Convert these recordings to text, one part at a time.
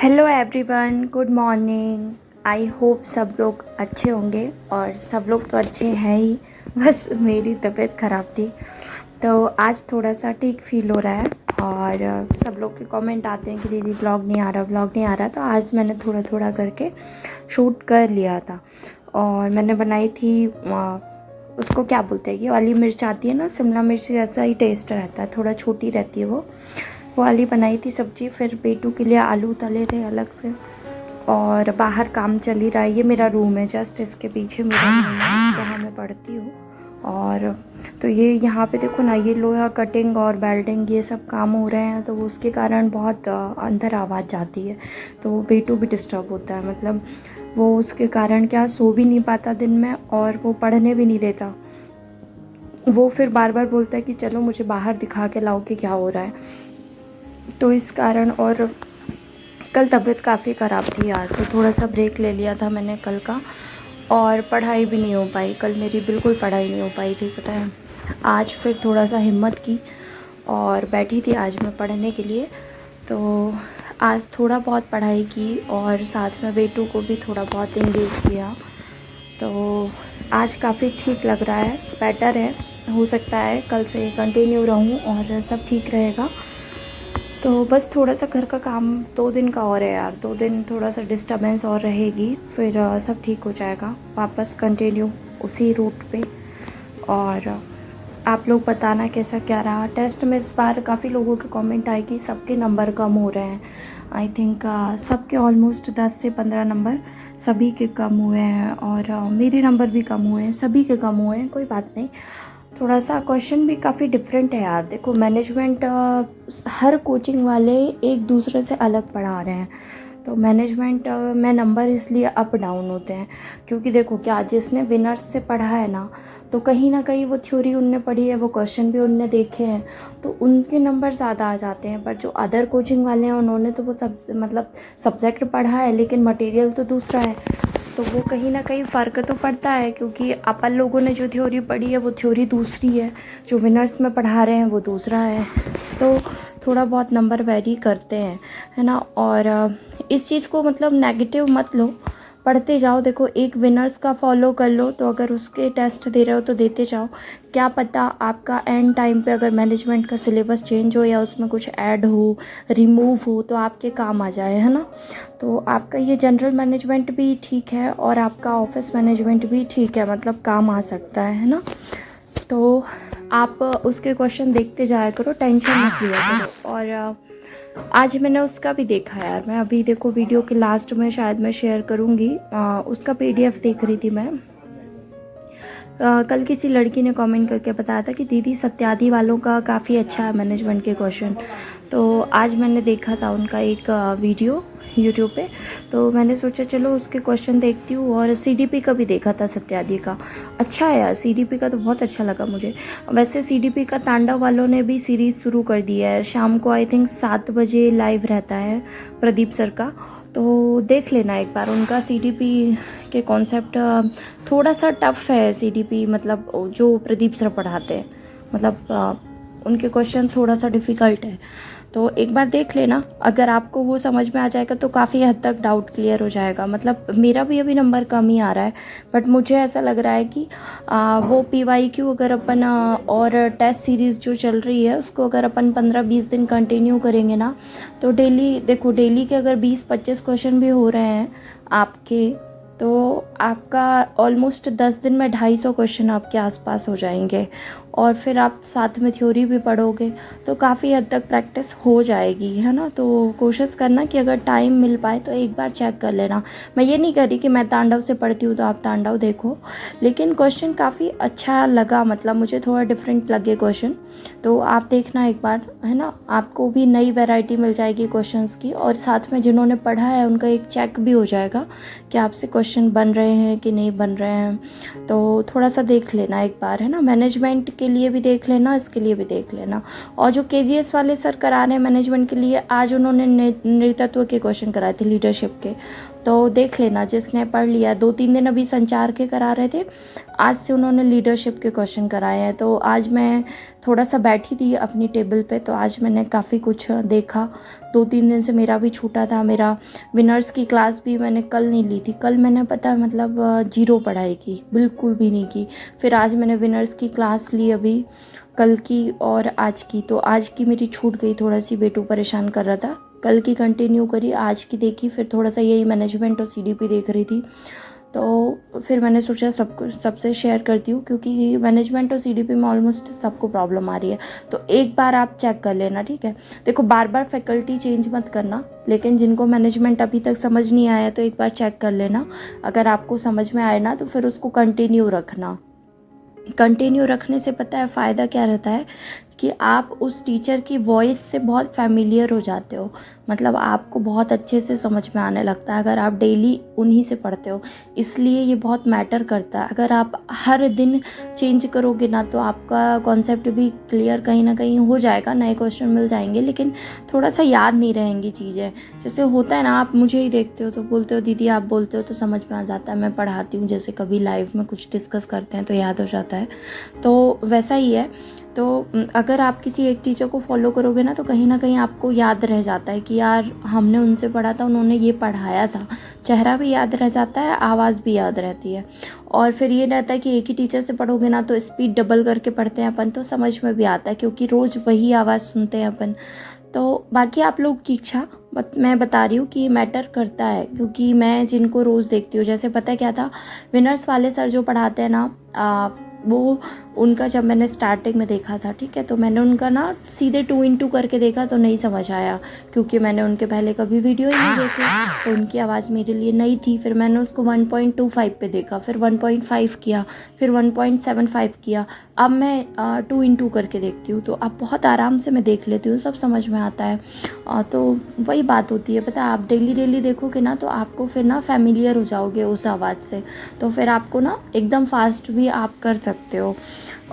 Hello everyone, good morning. I hope सब लोग अच्छे होंगे और सब लोग तो अच्छे हैं ही। बस मेरी तबीयत ख़राब थी तो आज थोड़ा सा ठीक फील हो रहा है। और सब लोग के कमेंट आते हैं कि दीदी व्लॉग नहीं आ रहा, व्लॉग नहीं आ रहा। तो आज मैंने थोड़ा थोड़ा करके शूट कर लिया था। और मैंने बनाई थी उसको क्या बोलते हैं, ये वाली मिर्च आती है ना, शिमला मिर्च जैसा ही टेस्ट रहता है, थोड़ा छोटी रहती है वो वाली बनाई थी सब्ज़ी। फिर पेटू के लिए आलू तले थे अलग से। और बाहर काम चल ही रहा है। ये मेरा रूम है, जस्ट इसके पीछे मेरा रूम है जहाँ मैं पढ़ती हूँ। और तो ये यहाँ पे देखो ना, ये लोहा कटिंग और बेल्डिंग ये सब काम हो रहे हैं, तो उसके कारण बहुत अंदर आवाज़ जाती है। तो बेटू भी डिस्टर्ब होता है, मतलब वो उसके कारण क्या सो भी नहीं पाता दिन में और वो पढ़ने भी नहीं देता। वो फिर बार बार बोलता है कि चलो मुझे बाहर दिखा के लाओ कि क्या हो रहा है। तो इस कारण, और कल तबीयत काफ़ी ख़राब थी यार, तो थोड़ा सा ब्रेक ले लिया था मैंने कल का। और पढ़ाई भी नहीं हो पाई कल, मेरी बिल्कुल पढ़ाई नहीं हो पाई थी, पता है। आज फिर थोड़ा सा हिम्मत की और बैठी थी आज मैं पढ़ने के लिए। तो आज थोड़ा बहुत पढ़ाई की और साथ में बेटू को भी थोड़ा बहुत इंगेज किया। तो आज काफ़ी ठीक लग रहा है, बेटर है। हो सकता है कल से कंटिन्यू रहूँ और सब ठीक रहेगा। तो बस थोड़ा सा घर का काम 2 दिन का और है यार, 2 दिन थोड़ा सा डिस्टर्बेंस और रहेगी, फिर सब ठीक हो जाएगा, वापस कंटिन्यू उसी रूट पे। और आप लोग बताना कैसा क्या रहा टेस्ट में। इस बार काफ़ी लोगों के कमेंट आए कि सबके नंबर कम हो रहे हैं। आई थिंक सबके ऑलमोस्ट 10 से 15 नंबर सभी के कम हुए हैं। और मेरे नंबर भी कम हुए हैं, सभी के कम हुए हैं, कोई बात नहीं। थोड़ा सा क्वेश्चन भी काफ़ी डिफरेंट है यार। देखो मैनेजमेंट, हर कोचिंग वाले एक दूसरे से अलग पढ़ा रहे हैं। तो मैनेजमेंट में नंबर इसलिए अप डाउन होते हैं क्योंकि देखो क्या, जिसने विनर्स से पढ़ा है ना, तो कहीं ना कहीं वो थ्योरी उनने पढ़ी है, वो क्वेश्चन भी उनने देखे हैं, तो उनके नंबर ज़्यादा आ जाते हैं। पर जो अदर कोचिंग वाले हैं उन्होंने तो वो सब मतलब सब्जेक्ट पढ़ा है लेकिन मटेरियल तो दूसरा है, तो वो कहीं ना कहीं फ़र्क तो पड़ता है। क्योंकि अपन लोगों ने जो थ्योरी पढ़ी है वो थ्योरी दूसरी है, जो विनर्स में पढ़ा रहे हैं वो दूसरा है। तो थोड़ा बहुत नंबर वेरी करते हैं, है ना। और इस चीज़ को मतलब नेगेटिव मत लो, पढ़ते जाओ। देखो एक विनर्स का फॉलो कर लो, तो अगर उसके टेस्ट दे रहे हो तो देते जाओ। क्या पता आपका एंड टाइम पे अगर मैनेजमेंट का सिलेबस चेंज हो या उसमें कुछ ऐड हो, रिमूव हो, तो आपके काम आ जाए, है ना। तो आपका ये जनरल मैनेजमेंट भी ठीक है और आपका ऑफिस मैनेजमेंट भी ठीक है, मतलब काम आ सकता है ना। तो आप उसके क्वेश्चन देखते जाया करो, टेंशन मत लिया करो। और आज मैंने उसका भी देखा यार, मैं अभी देखो वीडियो के लास्ट में शायद मैं शेयर करूँगी, उसका पीडीएफ देख रही थी मैं। कल किसी लड़की ने कमेंट करके बताया था कि दीदी सत्यादि वालों का काफ़ी अच्छा है मैनेजमेंट के क्वेश्चन। तो आज मैंने देखा था उनका एक वीडियो यूट्यूब पे, तो मैंने सोचा चलो उसके क्वेश्चन देखती हूँ। और सीडीपी का भी देखा था सत्यादि का, अच्छा है यार, सीडीपी का तो बहुत अच्छा लगा मुझे। वैसे सीडीपी का तांडव वालों ने भी सीरीज़ शुरू कर दी है, शाम को आई थिंक 7 बजे लाइव रहता है प्रदीप सर का। तो देख लेना एक बार, उनका सीडीपी के कॉन्सेप्ट थोड़ा सा टफ है। सीडीपी मतलब जो प्रदीप सर पढ़ाते हैं, मतलब उनके क्वेश्चन थोड़ा सा डिफ़िकल्ट है। तो एक बार देख लेना, अगर आपको वो समझ में आ जाएगा तो काफ़ी हद तक डाउट क्लियर हो जाएगा। मतलब मेरा भी अभी नंबर कम ही आ रहा है, बट मुझे ऐसा लग रहा है कि वो पीवाईक्यू अगर अपन और टेस्ट सीरीज़ जो चल रही है उसको अगर अपन 15-20 दिन कंटिन्यू करेंगे ना, तो डेली देखो, डेली के अगर 20-25 क्वेश्चन भी हो रहे हैं आपके, तो आपका ऑलमोस्ट 10 दिन में 250 क्वेश्चन आपके आसपास हो जाएंगे। और फिर आप साथ में थ्योरी भी पढ़ोगे तो काफ़ी हद तक प्रैक्टिस हो जाएगी, है ना। तो कोशिश करना कि अगर टाइम मिल पाए तो एक बार चेक कर लेना। मैं ये नहीं कह रही कि मैं तांडव से पढ़ती हूँ तो आप तांडव देखो, लेकिन क्वेश्चन काफ़ी अच्छा लगा, मतलब मुझे थोड़ा डिफरेंट लगे क्वेश्चन, तो आप देखना एक बार, है ना। आपको भी नई वैरायटी मिल जाएगी क्वेश्चंस की, और साथ में जिन्होंने पढ़ा है उनका एक चेक भी हो जाएगा कि आपसे क्वेश्चन बन रहे हैं कि नहीं बन रहे हैं। तो थोड़ा सा देख लेना एक बार, है ना। मैनेजमेंट के लिए भी देख लेना, इसके लिए भी देख लेना। और जो केजीएस वाले सर करा रहे हैं मैनेजमेंट के लिए, आज उन्होंने नेतृत्व के क्वेश्चन कराए थे, लीडरशिप के, तो देख लेना, जिसने पढ़ लिया। 2-3 दिन अभी संचार के करा रहे थे, आज से उन्होंने लीडरशिप के क्वेश्चन कराए हैं। तो आज मैं थोड़ा सा बैठी थी अपनी टेबल पे, तो आज मैंने काफ़ी कुछ देखा। 2-3 दिन से मेरा भी छूटा था। मेरा विनर्स की क्लास भी मैंने कल नहीं ली थी। कल मैंने पता मतलब 0 पढ़ाई की, बिल्कुल भी नहीं की। फिर आज मैंने विनर्स की क्लास ली अभी, कल की और आज की। तो आज की मेरी छूट गई थोड़ा सी, बेटू परेशान कर रहा था। कल की कंटिन्यू करी, आज की देखी, फिर थोड़ा सा यही मैनेजमेंट और सीडीपी देख रही थी। तो फिर मैंने सोचा सबसे शेयर करती हूँ, क्योंकि मैनेजमेंट और सीडीपी में ऑलमोस्ट सबको प्रॉब्लम आ रही है। तो एक बार आप चेक कर लेना, ठीक है। देखो, बार बार फैकल्टी चेंज मत करना, लेकिन जिनको मैनेजमेंट अभी तक समझ नहीं आया तो एक बार चेक कर लेना। अगर आपको समझ में आए ना तो फिर उसको कंटिन्यू रखना। कंटिन्यू रखने से पता है फ़ायदा क्या रहता है कि आप उस टीचर की वॉइस से बहुत फैमिलियर हो जाते हो। मतलब आपको बहुत अच्छे से समझ में आने लगता है अगर आप डेली उन्हीं से पढ़ते हो। इसलिए ये बहुत मैटर करता है। अगर आप हर दिन चेंज करोगे ना तो आपका कॉन्सेप्ट भी क्लियर कहीं ना कहीं हो जाएगा, नए क्वेश्चन मिल जाएंगे, लेकिन थोड़ा सा याद नहीं रहेंगी चीज़ें। जैसे होता है ना, आप मुझे ही देखते हो तो बोलते हो दीदी आप बोलते हो तो समझ में आ जाता है, मैं पढ़ाती हूँ, जैसे कभी लाइव में कुछ डिस्कस करते हैं तो याद हो जाता है। तो वैसा ही है। तो अगर आप किसी एक टीचर को फॉलो करोगे ना तो कहीं ना कहीं आपको याद रह जाता है कि यार हमने उनसे पढ़ा था, उन्होंने ये पढ़ाया था। चेहरा भी याद रह जाता है, आवाज़ भी याद रहती है। और फिर ये रहता है कि एक ही टीचर से पढ़ोगे ना तो स्पीड डबल करके पढ़ते हैं अपन, तो समझ में भी आता है, क्योंकि रोज़ वही आवाज़ सुनते हैं अपन। तो बाकी आप लोग की इच्छा, मैं बता रही हूँ कि मैटर करता है, क्योंकि मैं जिनको रोज़ देखती हूँ, जैसे पता क्या था, विनर्स वाले सर जो पढ़ाते हैं ना, वो उनका जब मैंने स्टार्टिंग में देखा था, ठीक है, तो मैंने उनका ना सीधे 2x2 करके देखा तो नहीं समझ आया, क्योंकि मैंने उनके पहले कभी वीडियो ही नहीं देखे, तो उनकी आवाज़ मेरे लिए नई थी। फिर मैंने उसको 1.25 पे देखा, फिर 1.5 किया, फिर 1.75 किया। अब मैं 2x2 करके देखती हूँ, तो अब बहुत आराम से मैं देख लेती हूँ, सब समझ में आता है। तो वही बात होती है, पता है, आप डेली डेली देखोगे ना तो आपको फिर ना फैमिलियर हो जाओगे उस आवाज़ से, तो फिर आपको ना एकदम फास्ट भी आप कर सकते हो।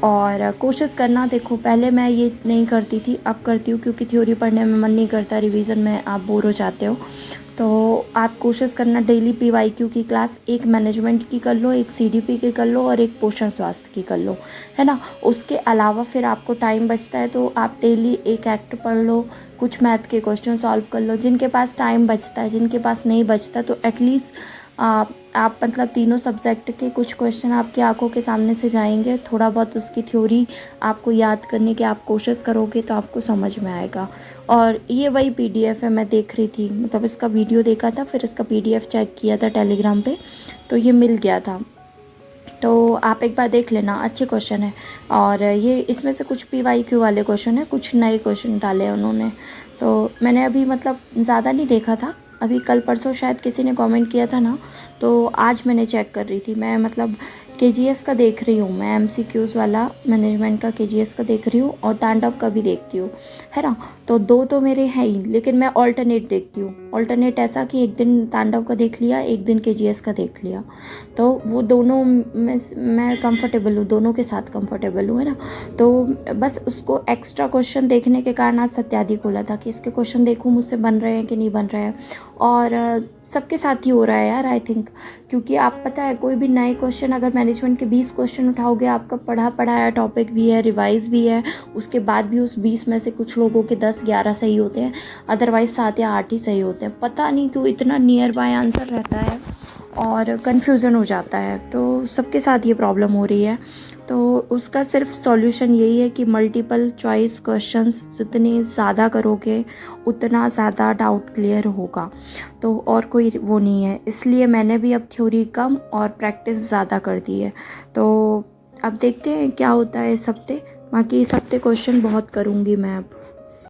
और कोशिश करना, देखो पहले मैं ये नहीं करती थी, अब करती हूँ, क्योंकि थ्योरी पढ़ने में मन नहीं करता, रिवीजन में आप बोर हो जाते हो। तो आप कोशिश करना डेली पीवाईक्यू की क्लास एक मैनेजमेंट की कर लो, एक सीडीपी की कर लो और एक पोषण स्वास्थ्य की कर लो, है ना। उसके अलावा फिर आपको टाइम बचता है तो आप डेली एक एक्ट पढ़ लो, कुछ मैथ के क्वेश्चन सॉल्व कर लो। जिनके पास टाइम बचता है, जिनके पास नहीं बचता, तो एटलीस्ट आप मतलब तीनों सब्जेक्ट के कुछ क्वेश्चन आपकी आंखों के सामने से जाएंगे, थोड़ा बहुत उसकी थ्योरी आपको याद करने की आप कोशिश करोगे तो आपको समझ में आएगा। और ये वही पीडीएफ है, मैं देख रही थी, मतलब इसका वीडियो देखा था, फिर इसका पीडीएफ चेक किया था टेलीग्राम पे, तो ये मिल गया था। तो आप एक बार देख लेना, अच्छे क्वेश्चन है। और ये इसमें से कुछ पीवाईक्यू वाले क्वेश्चन है, कुछ नए क्वेश्चन डाले हैं उन्होंने। तो मैंने अभी मतलब ज़्यादा नहीं देखा था, अभी कल परसों शायद किसी ने कमेंट किया था ना, तो आज मैंने चेक कर रही थी। मैं मतलब केजीएस का देख रही हूँ, मैं एमसीक्यूज़ वाला मैनेजमेंट का केजीएस का देख रही हूँ, और तांडव का भी देखती हूँ, है ना। तो दो तो मेरे हैं ही, लेकिन मैं ऑल्टरनेट देखती हूँ। ऑल्टरनेट ऐसा कि एक दिन तांडव का देख लिया, एक दिन केजीएस का देख लिया, तो वो दोनों में मैं कंफर्टेबल हूँ, दोनों के साथ कंफर्टेबल हूँ, है ना। तो बस उसको एक्स्ट्रा क्वेश्चन देखने के कारण आज सत्यादि खोला था कि इसके क्वेश्चन देखूँ मुझसे बन रहे हैं कि नहीं बन रहे हैं। और सबके साथ ही हो रहा है यार, आई थिंक, क्योंकि आप पता है कोई भी नए क्वेश्चन, अगर मैनेजमेंट के 20 क्वेश्चन उठाओगे, आपका पढ़ाया टॉपिक भी है, रिवाइज भी है, उसके बाद भी उस 20 में से कुछ लोगों के 10-11 सही होते हैं, अदरवाइज 7 या 8 ही सही होते हैं। पता नहीं क्यों इतना नियर बाय आंसर रहता है और कन्फ्यूज़न हो जाता है, तो सबके साथ ये प्रॉब्लम हो रही है। तो उसका सिर्फ सॉल्यूशन यही है कि मल्टीपल चॉइस क्वेश्चंस जितने ज़्यादा करोगे उतना ज़्यादा डाउट क्लियर होगा, तो और कोई वो नहीं है। इसलिए मैंने भी अब थ्योरी कम और प्रैक्टिस ज़्यादा कर दी है। तो अब देखते हैं क्या होता है इस हफ्ते, बाकी इस हफ्ते क्वेश्चन बहुत करूँगी मैं अब।